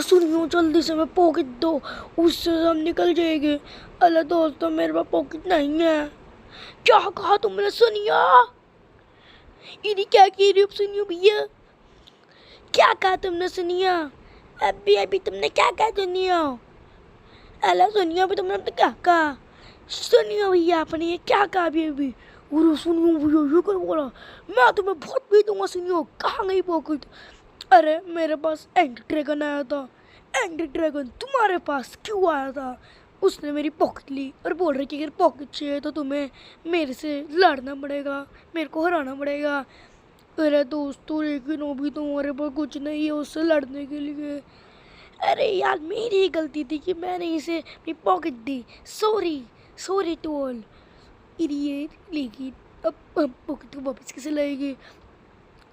सुनियो जल्दी से मैं पॉकेट दो, उससे हम निकल जाएंगे। अरे दोस्तों मेरे पास पॉकेट नहीं है। क्या कहा तुमने सुनियो? इन्हें क्या कह रही हो सुनियो भैया? क्या कहा तुमने सुनियो? अभी अभी तुमने क्या कहा सुनियो? अरे सुनियो अभी तुमने क्या कहा? सुनियो भैया आपने ये क्या कहा अभी अभी? और सुनियो भैया ये कर बोला, मैं तुम्हें बहुत पीटूंगा। सुनियो कहाँ गई पॉकेट? अरे मेरे पास एंड ड्रैगन आया था। एंड ड्रैगन तुम्हारे पास क्यों आया था? उसने मेरी पॉकेट ली और बोल रही कि अगर पॉकेट चाहिए तो तुम्हें मेरे से लड़ना पड़ेगा, मेरे को हराना पड़ेगा। अरे दोस्तों लेकिन अभी तुम्हारे पास कुछ नहीं है उससे लड़ने के लिए। अरे यार मेरी ही गलती थी कि मैंने इसे अपनी पॉकेट दी। Sorry, sorry to all idiot. लेकिन अब हम पॉकेट को वापस कैसे लाएंगे?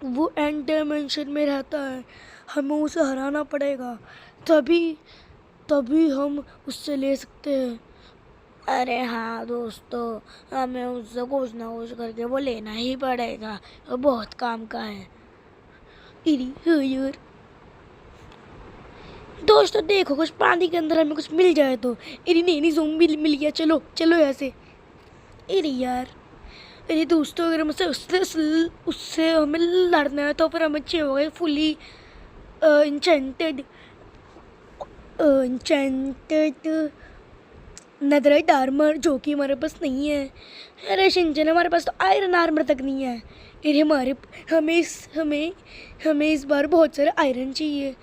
वो एंड डायमेंशन में रहता है, हमें उसे हराना पड़ेगा, तभी तभी हम उससे ले सकते हैं। अरे हाँ दोस्तों, हमें उससे कुछ ना कुछ करके वो लेना ही पड़ेगा, वो बहुत काम का है। इरी यार दोस्तों देखो कुछ पानी के अंदर हमें कुछ मिल जाए तो। इरी नहीं ज़ोंबी मिल गया, चलो चलो यहाँ से। इरी यार, अरे दोस्तों अगर हमसे उससे हमें लड़ना है तो फिर हमें चाहिए होगा फुली इंचेंटेड नेदराइट आर्मर, जो कि हमारे पास नहीं है। अरे शिनचैन हमारे पास तो आयरन आर्मर तक नहीं है। अरे हमें इस बार बहुत सारे आयरन चाहिए।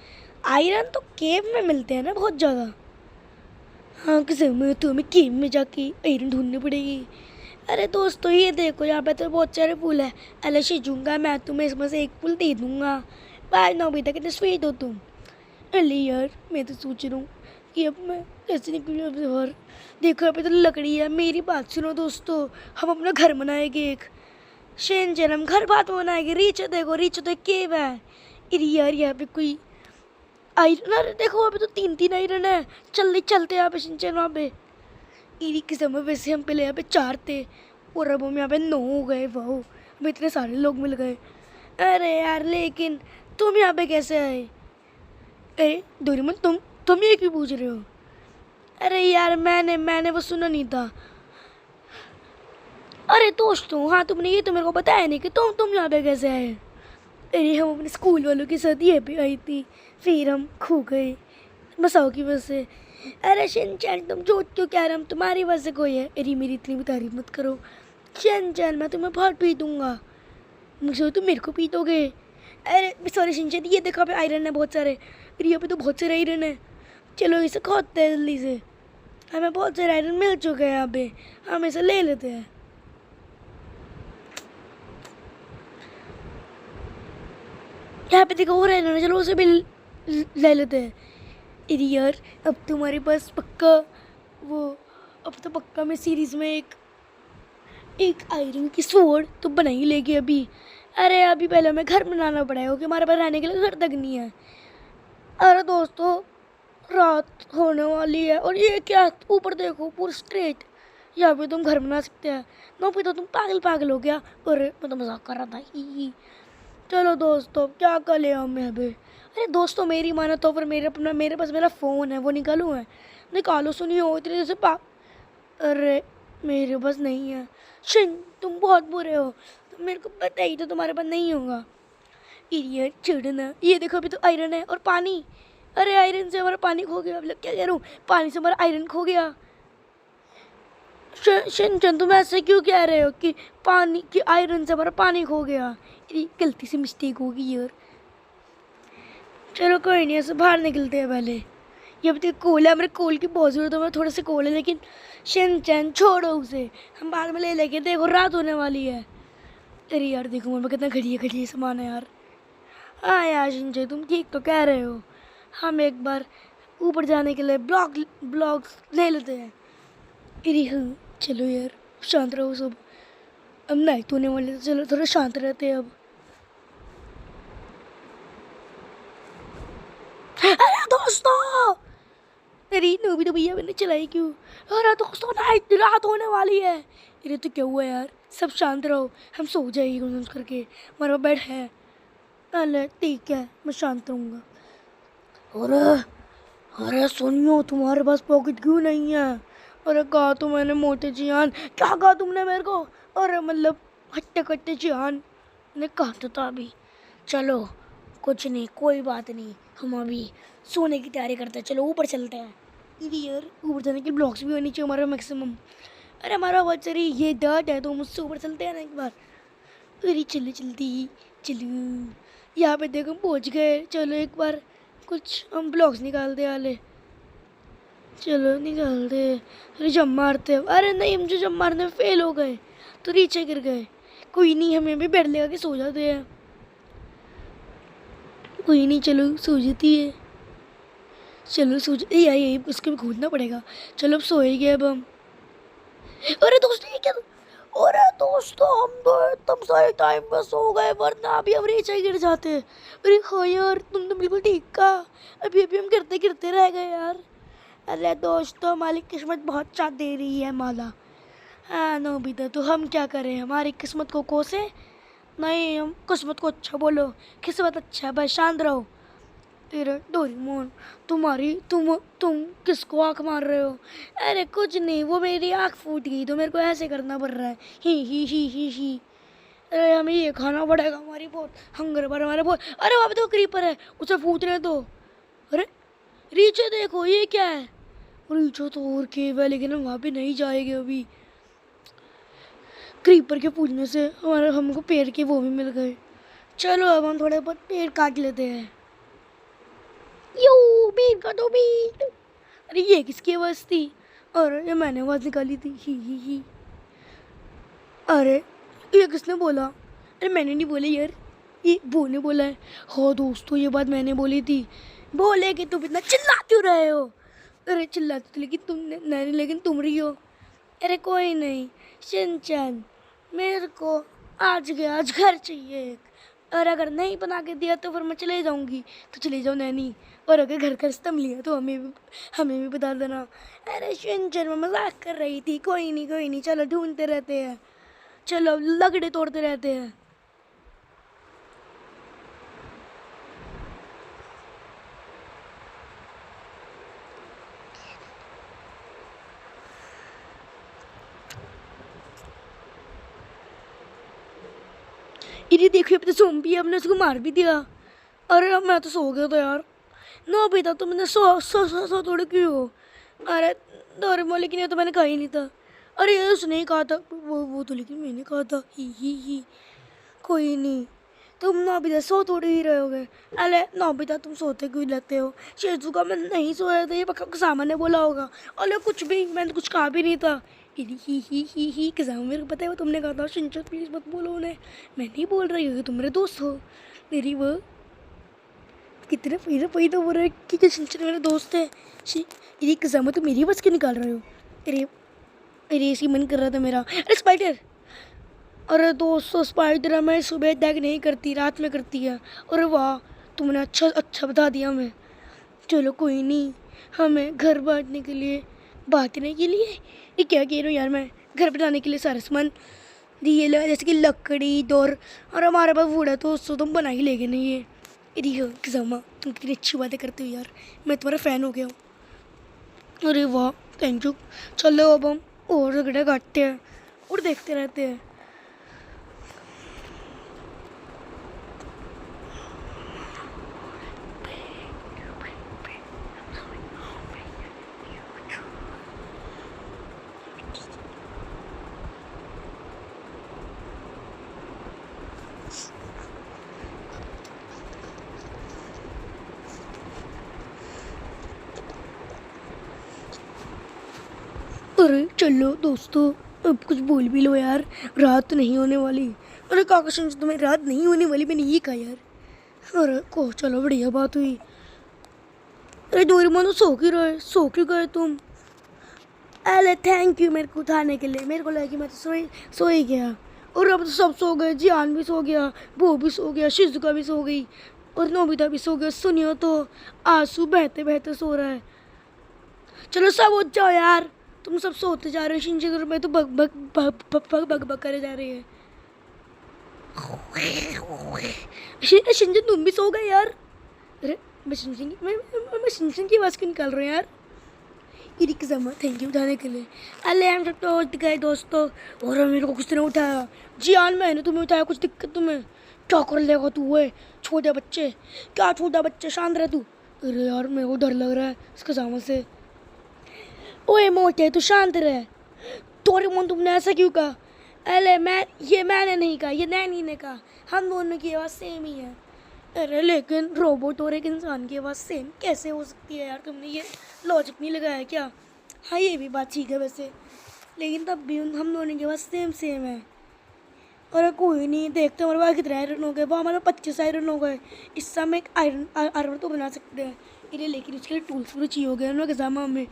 आयरन तो केव में मिलते हैं ना बहुत ज़्यादा। हाँ किस में तो हमें केव में जाके आयरन ढूंढनी पड़ेगी। अरे दोस्तों ये देखो यहाँ पे तो बहुत सारे फूल है। अले शिजूंगा मैं तुम्हें इसमें से एक फूल दे दूंगा। बाय नोबिता कितने स्वीट हो तुम। अरे यार मैं तो सोच रहा हूँ कि अब मैं कैसे निकलूँ अब से बाहर। देखो यहाँ पे तो लकड़ी है। मेरी बात सुनो दोस्तों, हम अपना घर बनाएंगे एक। शेनचैन हम घर बात बनाएंगे। रीच देखो, रीच तो एक केव है। अरे यार यहाँ पे कोई आयरन, अरे देखो वहाँ पे तो 3-3 आयरन है। चलते यहाँ पे शिनचैन वहाँ पे। इरी के समय वैसे हम पहले यहाँ पे 4 थे और अब हम यहाँ पे 9 हो गए। वाह अब इतने सारे लोग मिल गए। अरे यार लेकिन तुम यहाँ पे कैसे आए? अरे डोरेमोन तुम ये क्यों पूछ रहे हो? अरे यार मैंने वो सुना नहीं था। अरे दोस्तों हाँ तुमने ये तो मेरे को बताया नहीं कि तुम यहाँ पे कैसे आए। अरे हम अपने स्कूल वालों के साथ ये पे आई थी, फिर हम खो गए मसाओ की वजह से। अरे शिनचैन तुम झूठ क्यों कह रहे? हम तुम्हारी वजह से कोई है। अरे मेरी इतनी भी तारीफ मत करो शिनचैन, मैं तुम्हें बहुत पीटूंगा। मुझे तुम मेरे को पीटोगे? अरे सॉरी शिनचैन, ये देखो पे आयरन है बहुत सारे। अरे यहाँ पे तो बहुत सारे आयरन है। चलो इसे खोदते हैं जल्दी से। हमें बहुत सारे आयरन मिल चुके हैं यहाँ पे, हम इसे ले लेते हैं। यहाँ पे देखो और आयरन है, चलो उसे भी ले लेते हैं। अरे यार अब तुम्हारे पास पक्का वो, अब तो पक्का मैं सीरीज में एक आयरन की स्वॉर्ड तो बना ही लेगी अभी। अरे अभी पहले हमें घर बनाना पड़ेगा क्योंकि हमारे पास रहने के लिए घर तक नहीं है। अरे दोस्तों रात होने वाली है और ये क्या ऊपर देखो पूरा स्ट्रेट, यहाँ पे तुम घर बना सकते हैं। नो तो तुम पागल हो गया। और मैं तो मजाक कर रहा था ही। चलो दोस्तों क्या कर ले हम यहाँ पे। अरे दोस्तों मेरी मानो तो फिर मेरे पास मेरा फ़ोन है वो निकालूँ है। निकालो सुनियो इतनी देर से अरे मेरे पास नहीं है। शिन तुम बहुत बुरे हो, तो मेरे को पता ही तो तुम्हारे पास नहीं होगा। इडियट चिढ़ना। ये देखो अभी तो आयरन है और पानी। अरे आयरन से हमारा पानी खो गया। अब क्या कह रहा हूँ, पानी से हमारा आयरन खो गया। शिनचैन तुम ऐसे क्यों कह रहे हो कि पानी की आयरन से हमारा पानी खो गया? गलती से मिस्टेक होगी यार। चलो कोई नहीं, ऐसे बाहर निकलते हैं पहले। ये अभी तक कोल है, हमारे कोल की बहुत ज़रूरत है, हमें थोड़े से कोल है। लेकिन शिनचैन छोड़ो उसे, हम बाद में ले लेंगे। देखो रात होने वाली है। अरे यार देखो मेरे कितना घटिया सामान है यार। हाँ यार शिनचैन तुम ठीक तो कह रहे हो। हम एक बार ऊपर जाने के लिए ब्लॉक्स ले लेते हैं। अरे हाँ चलो यार शांत रहो सब। अब नाइट होने वाले तो चलो थोड़ा शांत रहते हैं अब। अरे दोस्तों, अरे नोबिता भैया मैंने चलाई क्यों? अरे दोस्तों नाइट रात होने वाली है। अरे तो क्या हुआ यार, सब शांत रहो, हम सो जाएंगे कुछ करके, हमारा बेड है। अरे ठीक है मैं शांत रहूँगा। और अरे सुनियो, तुम्हारे पास पॉकेट क्यों नहीं है? अरे कहा तो मैंने मोटे जियान। क्या कहा तुमने मेरे को? अरे मतलब हट्टे कट्टे जियान, मैंने कहा तो था अभी। चलो कुछ नहीं, कोई बात नहीं, हम अभी सोने की तैयारी करते हैं। चलो ऊपर चलते हैं। यार ऊपर जाने के ब्लॉक्स भी होनी चाहिए हमारा मैक्सिमम। अरे हमारा बहुत सारी ये डर्ट है तो मुझसे ऊपर चलते हैं ना एक बार। अरे चलो जल्दी चलो, यहाँ पे देखो पहुँच गए। चलो एक बार कुछ हम ब्लॉक्स निकालते वाले। चलो निकालते। अरे जम मारते। अरे नहीं, हम जो जम मारने में फेल हो गए तो नीचे गिर गए। कोई नहीं, हमें भी बेड लगा के सो जाते हैं। कोई नहीं, चलो सो जाती है। चलो सो जा, यही उसको भी खोदना पड़ेगा। चलो अब सोएंगे अब हम। अरे दोस्तों ये क्या? अरे दोस्तों हम तो एकदम सही टाइम पे सो गए, वरना अभी हम नीचे गिर जाते। अरे हाँ यार, तुम तो बिल्कुल ठीक कहा। अभी अभी हम गिरते गिरते रह गए यार। अरे दोस्तों हमारी किस्मत बहुत साथ दे रही है माला। हाँ नोबिता, तो हम क्या करें? हमारी किस्मत को कोसे? नहीं, हम किस्मत को अच्छा बोलो। किस्मत अच्छा है, बस शांत रहो। तेरे डोरेमोन, तुम किसको आँख मार रहे हो? अरे कुछ नहीं, वो मेरी आँख फूट गई तो मेरे को ऐसे करना पड़ रहा है। ही। अरे हमें ये खाना पड़ेगा, हमारी बहुत हंगर पर हमारे बहुत। अरे वहाँ पे तो क्रीपर है, उसे फूटने दो। अरे नीचे देखो, ये क्या है? नीचे तो और केव है, लेकिन हम वहाँ पे नहीं जाएंगे अभी। क्रीपर के फूटने से हमको पेड़ के वो भी मिल गए। चलो अब हम थोड़े बहुत पेड़ काट लेते हैं। यू पेड़ काटो पेड़। अरे ये किसकी आवाज़ थी? अरे ये मैंने आवाज़ निकाली थी। ही। अरे ये किसने बोला? अरे मैंने नहीं बोला यार, ये वो ने बोला है। हाँ दोस्तों, ये बात मैंने बोली थी। बोले कि तुम इतना चिल्ला क्यों रहे हो? अरे चिल्लाती तो लेकिन तुम नहीं, लेकिन तुम रही हो। अरे कोई नहीं शिनचैन, मेरे को आज के आज घर चाहिए एक। और अगर नहीं बना के दिया तो फिर मैं चले जाऊंगी। तो चले जाओ नैनी। और अगर घर का रिश्ता लिया तो हमें भी बता देना। अरे शिनचैन, मैं मजाक कर रही थी। कोई नहीं, चलो ढूंढते रहते हैं। चलो लगड़े तोड़ते रहते हैं। ये देखिए, अब तो ज़ॉम्बी है, हमने उसको मार भी दिया। अरे अब मैं तो सो गया था यार। नो बेटा, तुमने सो थोड़ी क्यों हो? अरे डोरेमोन, लेकिन ये तो मैंने कहा ही नहीं था। अरे ये उसने ही कहा था, वो तो लेकिन मैंने कहा था। ही। कोई नहीं, तुम नोबिता सो थोड़ी ही रहोगे। अरे नोबिता, तुम सोते क्यों रहते हो? शिजुका मैं नहीं सोया था, ये पक्का सामान ने बोला होगा। अरे कुछ भी, मैंने कुछ कहा भी नहीं था। ही किसान, मेरे को पता है वो तुमने कहा था। शिनचैन प्लीज़ मत बोलो उन्हें। मैं नहीं बोल रही हूँ, तुम मेरे दोस्त हो। मेरी वो कितने पहले तो बोल रहे कि शिनचैन मेरे दोस्त है। ये किसान, तो मेरी बस के निकाल रहे हो? अरे अरे ऐसी मन कर रहा था मेरा। अरे स्पाइडर! अरे दोस्तों स्पाइडर हमें सुबह अटैक नहीं करती, रात में करती है। अरे वाह, तुमने अच्छा बता दिया हमें। चलो कोई नहीं, हमें घर बांटने के लिए ये क्या कह रहा हूँ यार मैं। घर बनाने के लिए सारा सामान दिए जैसे कि लकड़ी डोर। और हमारे पास वुड है तो उससे तुम बना ही लेगे नहीं ये। एग्जामा, तुम कितनी अच्छी बातें करते हो यार, मैं तुम्हारा फ़ैन हो गया हूँ। अरे वाह, थैंक यू। चलो अब हम और झगड़े काटते हैं और देखते रहते हैं। अरे चलो दोस्तों, अब कुछ बोल भी लो यार, रात नहीं होने वाली। अरे काका सुन, तुम्हें रात नहीं होने वाली, मैंने ये कहा यार। अरे को चलो, बढ़िया बात हुई। अरे डोरेमोन, सो क्यों गए तुम? अरे थैंक यू मेरे को उठाने के लिए। मेरे को लगा कि मैं तो सो ही गया। और अब तो सब सो गए, जियान भी सो गया, वो भी सो गया, शिजुका भी सो गई और नोबिता भी सो गया। सुनियो तो आंसू बहते बहते सो रहा है। चलो सब उठ जाओ यार, तुम सब सोते जा रहे हो। शिनचैन में तो बग करे जा रही है। शिनचैन तुम भी सो गए यार? अरे मैं शिनचैन की आवाज़ क्यों निकाल रहा हूँ यार। इरिक जमा थैंक यू उठाने के लिए। अरे हम सब तो गए दोस्तों और मेरे को कुछ ने उठाया। जी आन मैंने तुम्हें उठाया, कुछ दिक्कत तुम्हें? क्या कर लेगा तू? है छोटे बच्चे, क्या छोटा बच्चे, शांत रह तू। अरे यार मेरे को डर लग रहा है इसके सामने से। ओए मोटे तू शांत रह। डोरेमोन तुमने ऐसा क्यों कहा? अरे मैंने नहीं कहा, ये नैनी ने कहा। हम दोनों की आवाज़ सेम ही है। अरे लेकिन रोबोट और एक इंसान की आवाज़ सेम कैसे हो सकती है यार? तुमने ये लॉजिक नहीं लगाया क्या? हाँ ये भी बात ठीक है वैसे, लेकिन तब भी हम दोनों की आवाज़ सेम है। अरे कोई नहीं, देखते हमारे पास कितने आयरन हो गए। वो हमारे 25 आयरन हो गए। इससे हम एक आयरन तो बना सकते हैं इन्हें, लेकिन इसके लिए टूल्स भी चाहिए हो गए ना एग्जाम में।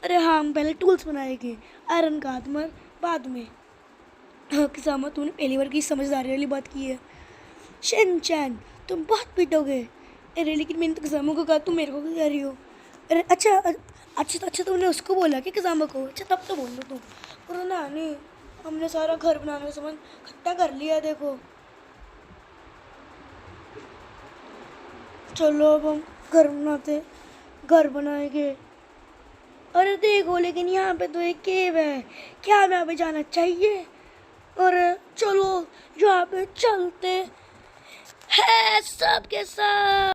अरे हाँ हम पहले टूल्स बनाएंगे, आयरन का आत्मर बाद में। हाँ किसामा तूने पहली बार की समझदारी वाली बात की है। शिनचैन तुम बहुत पीटोगे। अरे लेकिन मैंने तो किसामा को कहा, तुम मेरे को क्या कह रही हो? अरे अच्छा तुमने उसको बोला कि किसामा को? अच्छा तब तो बोल लो तुम। और ना नहीं, हमने सारा घर बनाने का सामान इकट्ठा कर लिया है देखो। चलो अब हम घर बनाएंगे। अरे देखो लेकिन यहाँ पे तो एक केव है, क्या हमें यहाँ पे जाना चाहिए? और चलो यहाँ पे चलते हैं सब के सब।